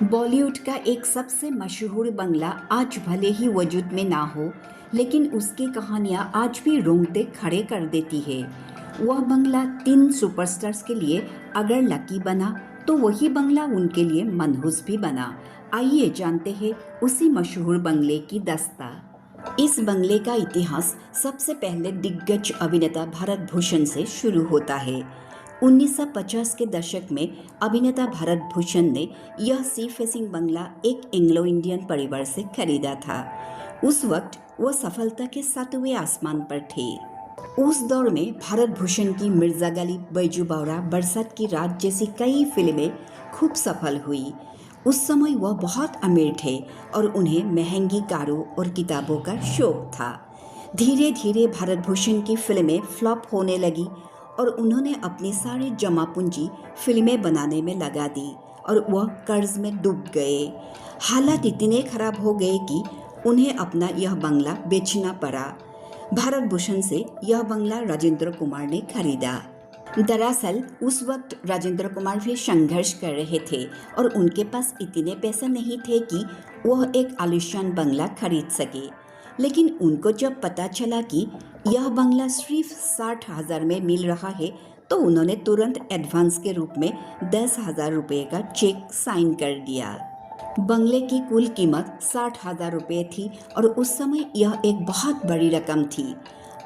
बॉलीवुड का एक सबसे मशहूर बंगला आज भले ही वजूद में ना हो, लेकिन उसकी कहानियां आज भी रोंगटे खड़े कर देती है। वह बंगला 3 सुपरस्टार्स के लिए अगर लकी बना, तो वही बंगला उनके लिए मनहूस भी बना। आइए जानते हैं उसी मशहूर बंगले की दास्तां। इस बंगले का इतिहास सबसे पहले दिग्गज अभिनेता भरत भूषण से शुरू होता है। 1950 के दशक में अभिनेता भरत भूषण ने यह सी फेसिंग बंगला एक एंग्लो इंडियन परिवार से खरीदा था। उस वक्त वह सफलता के 7वें आसमान पर थे। उस दौर में भरत भूषण की मिर्जा गालिब, बैजू बावरा, बरसात की रात जैसी कई फिल्में खूब सफल हुई। उस समय वह बहुत अमीर थे और उन्हें महंगी कारों और किताबों का शौक था। धीरे धीरे भरत भूषण की फिल्में फ्लॉप होने लगी और उन्होंने अपनी सारी जमा पूंजी फिल्में बनाने में लगा दी और वह कर्ज में डूब गए। हालात इतने खराब हो गए कि उन्हें अपना यह बंगला बेचना पड़ा। भरत भूषण से यह बंगला राजेंद्र कुमार ने खरीदा। दरअसल उस वक्त राजेंद्र कुमार भी संघर्ष कर रहे थे और उनके पास इतने पैसे नहीं थे कि वह एक आलीशान बंगला खरीद सके। लेकिन उनको जब पता चला कि यह बंगला सिर्फ 60,000 में मिल रहा है, तो उन्होंने तुरंत एडवांस के रूप में 10,000 रुपये का चेक साइन कर दिया। बंगले की कुल कीमत 60,000 रुपये थी और उस समय यह एक बहुत बड़ी रकम थी।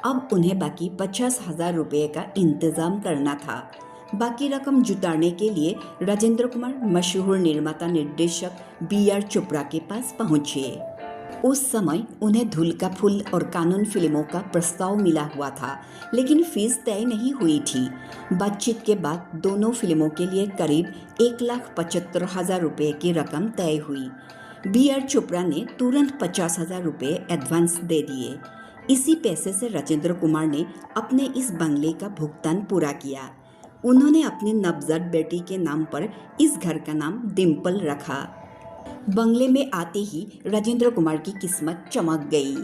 अब उन्हें बाकी 50,000 रुपये का इंतजाम करना था। बाकी रकम जुटाने के लिए राजेंद्र कुमार मशहूर निर्माता निर्देशक B.R. चोपड़ा के पास पहुंचे। उस समय उन्हें धूल का फूल और कानून फिल्मों का प्रस्ताव मिला हुआ था, लेकिन फीस तय नहीं हुई थी। बातचीत के बाद दोनों फिल्मों के लिए करीब 1,75,000 रुपये की रकम तय हुई। B.R. चोपड़ा ने तुरंत 50,000 रुपये एडवांस दे दिए। इसी पैसे से राजेंद्र कुमार ने अपने इस बंगले का भुगतान पूरा किया। उन्होंने अपनी नवजात बेटी के नाम पर इस घर का नाम डिम्पल रखा। बंगले में आते ही राजेंद्र कुमार की किस्मत चमक गई।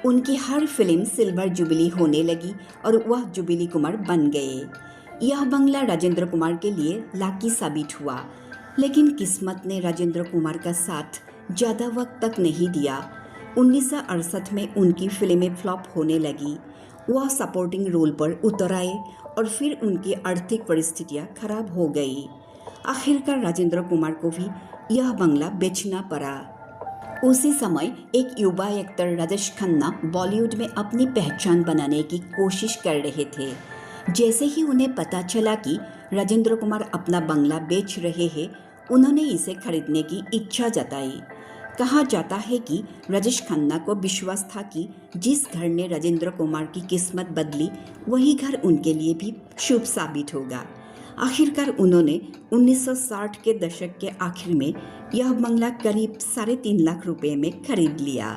उनकी हर फिल्म सिल्वर जुबली होने लगी और वह जुबली कुमार बन गए। यह बंगला राजेंद्र कुमार के लिए लाकी साबित हुआ, लेकिन किस्मत ने राजेंद्र कुमार का साथ ज़्यादा वक्त तक नहीं दिया। 1968 में उनकी फिल्में फ्लॉप होने लगी। वह सपोर्टिंग रोल पर उतर आए और फिर उनकी आर्थिक परिस्थितियां खराब हो गई। आखिरकार राजेंद्र कुमार को भी यह बंगला बेचना पड़ा। उसी समय एक युवा एक्टर राजेश खन्ना बॉलीवुड में अपनी पहचान बनाने की कोशिश कर रहे थे। जैसे ही उन्हें पता चला कि राजेंद्र कुमार अपना बंगला बेच रहे हैं, उन्होंने इसे खरीदने की इच्छा जताई। कहा जाता है कि राजेश खन्ना को विश्वास था कि जिस घर ने राजेंद्र कुमार की किस्मत बदली, वही घर उनके लिए भी शुभ साबित होगा। आखिरकार उन्होंने 1960 के दशक के आखिर में यह बंगला करीब 3.5 लाख रुपए में खरीद लिया।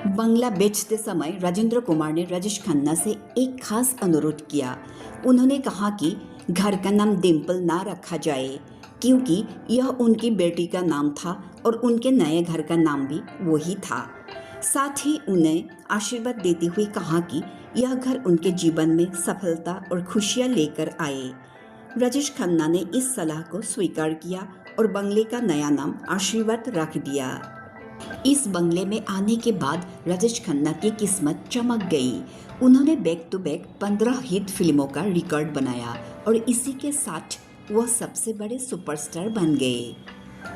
बंगला बेचते समय राजेंद्र कुमार ने राजेश खन्ना से एक खास अनुरोध किया। उन्होंने कहा कि घर का नाम डिम्पल ना रखा जाए, क्योंकि यह उनकी बेटी का नाम था और उनके नए घर का नाम भी वही था। साथ ही उन्हें आशीर्वाद देती हुई कहा कि यह घर उनके जीवन में सफलता और खुशियां लेकर आए। राजेश खन्ना ने इस सलाह को स्वीकार किया और बंगले का नया नाम आशीर्वाद रख दिया। इस बंगले में आने के बाद राजेश खन्ना की किस्मत चमक गई। उन्होंने बैक टू बैक 15 हिट फिल्मों का रिकॉर्ड बनाया और इसी के साथ वह सबसे बड़े सुपरस्टार बन गए।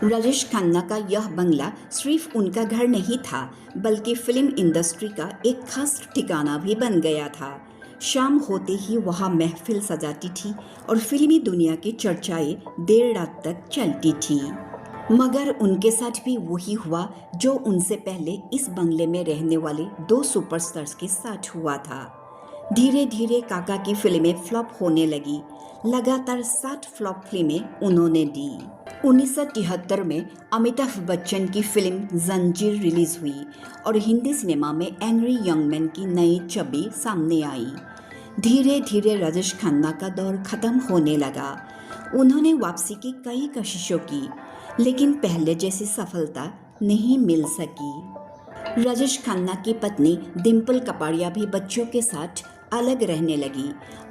राजेश खन्ना का यह बंगला सिर्फ उनका घर नहीं था, बल्कि फिल्म इंडस्ट्री का एक खास ठिकाना भी बन गया था। शाम होते ही वहाँ महफिल सजाती थी और फिल्मी दुनिया की चर्चाएं देर रात तक चलती थी। मगर उनके साथ भी वही हुआ जो उनसे पहले इस बंगले में रहने वाले 2 सुपरस्टार्स के साथ हुआ था। धीरे धीरे काका की फिल्में फ्लॉप होने लगी। लगातार 7 फ्लॉप फिल्में उन्होंने दी। 1973 में अमिताभ बच्चन की फिल्म जंजीर रिलीज हुई और हिंदी सिनेमा में एंग्री यंग मैन की नई छवि सामने आई। धीरे धीरे राजेश खन्ना का दौर खत्म होने लगा। उन्होंने वापसी की कई कोशिशों की, लेकिन पहले जैसी सफलता नहीं मिल सकी। राजेश खन्ना की पत्नी डिम्पल कपाड़िया भी बच्चों के साथ अलग रहने लगी।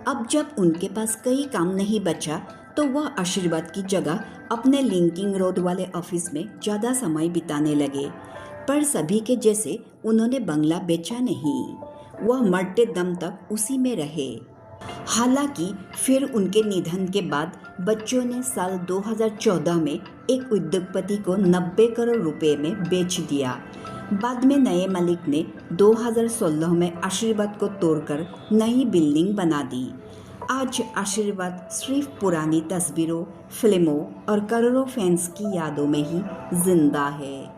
अब जब उनके पास कई काम नहीं बचा, तो वह आशीर्वाद की जगह अपने लिंकिंग रोड वाले ऑफिस में ज़्यादा समय बिताने लगे। पर सभी के जैसे उन्होंने बंगला बेचा नहीं, वह मरते दम तक उसी में रहे। हालांकि फिर उनके निधन के बाद बच्चों ने साल 2014 में एक उद्योगपति को 90 करोड़ रुपए में बेच दिया। बाद में नए मालिक ने 2016 में आशीर्वाद को तोड़कर नई बिल्डिंग बना दी। आज आशीर्वाद सिर्फ पुरानी तस्वीरों, फिल्मों और करोड़ों फैंस की यादों में ही जिंदा है।